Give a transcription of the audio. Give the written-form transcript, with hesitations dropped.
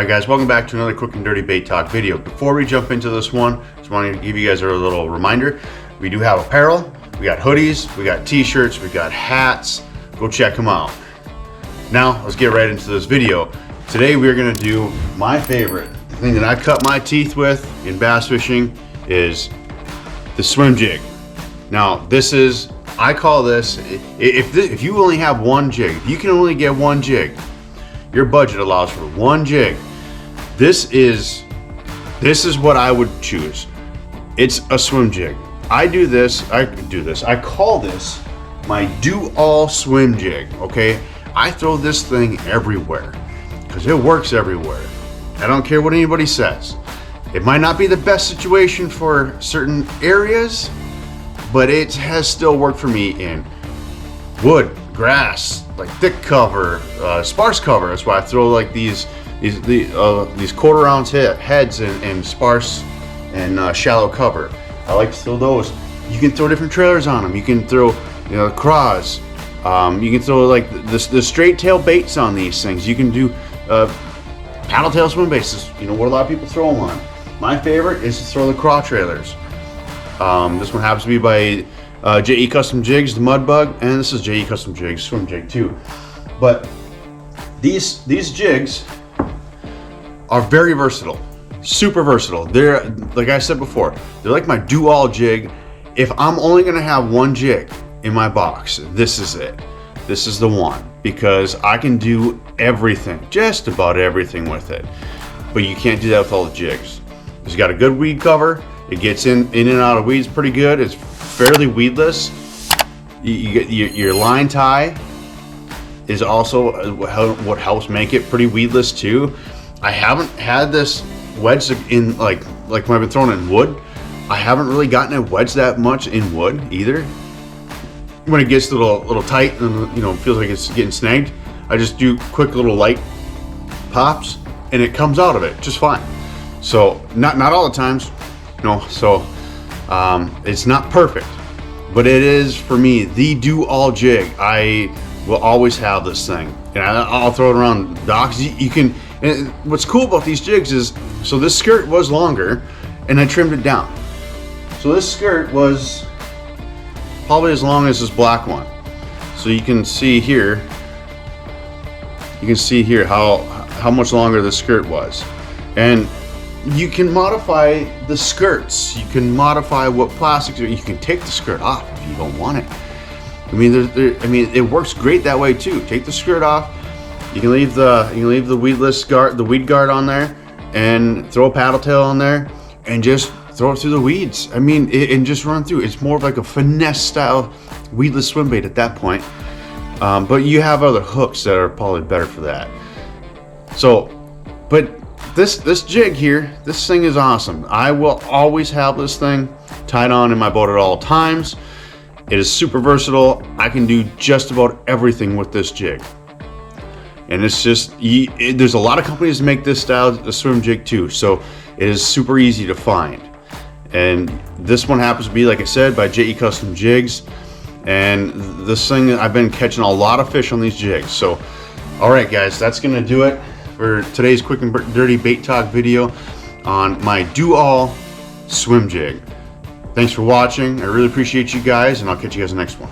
Alright guys, welcome back to another quick and dirty bait talk video. Before we jump into this one, just wanted to give you guys a little reminder. We do have apparel, we got hoodies, we got t-shirts, we got hats. Go check them out. Now, let's get right into this video. Today we're gonna do my favorite. The thing that I cut my teeth with in bass fishing is the swim jig. Now, this is, I call this, if you only have one jig, if you can only get one jig, your budget allows for one jig. This is what I would choose. It's a swim jig. I call this my do-all swim jig, okay? I throw this thing everywhere because it works everywhere. I don't care what anybody says. It might not be the best situation for certain areas, but it has still worked for me in wood, grass, like thick cover, sparse cover. That's why I throw like these quarter ounce heads and sparse and shallow cover. I like to throw those. You can throw different trailers on them. You can throw, craws. You can throw like the straight tail baits on these things. You can do paddle tail swim baits. What a lot of people throw them on. My favorite is to throw the craw trailers. This one happens to be by JE Custom Jigs, the Mud Bug, and this is JE Custom Jigs swim jig too. But these jigs are very versatile, super versatile. They're, like I said before, they're like my do-all jig. If I'm only gonna have one jig in my box, this is it. This is the one, because I can do everything, just about everything with it. But you can't do that with all the jigs. It's got a good weed cover. It gets in and out of weeds pretty good. It's fairly weedless. You get your line tie is also what helps make it pretty weedless too. I haven't had this wedged in like when I've been throwing in wood. I haven't really gotten it wedged that much in wood either. When it gets a little tight and feels like it's getting snagged, I just do quick little light pops and it comes out of it just fine. So not all the times, it's not perfect, but it is for me the do-all jig. I will always have this thing, and I'll throw it around docks. You can. And what's cool about these jigs is, so this skirt was longer, and I trimmed it down. So this skirt was probably as long as this black one. So you can see here. You can see here how much longer the skirt was, and you can modify the skirts. You can modify what plastics. You can take the skirt off if you don't want it. It works great that way too. Take the skirt off. You can leave the weedless guard, the weed guard on there, and throw a paddle tail on there, and just throw it through the weeds. And just run through. It's more of like a finesse style weedless swim bait at that point. But you have other hooks that are probably better for that. But this jig here, this thing is awesome. I will always have this thing tied on in my boat at all times. It is super versatile. I can do just about everything with this jig. And it's just, there's a lot of companies that make this style of swim jig too, so it is super easy to find. And this one happens to be, like I said, by JE Custom Jigs. And this thing, I've been catching a lot of fish on these jigs. So, all right guys, that's gonna do it for today's quick and dirty bait talk video on my do-all swim jig. Thanks for watching. I really appreciate you guys, and I'll catch you guys in the next one.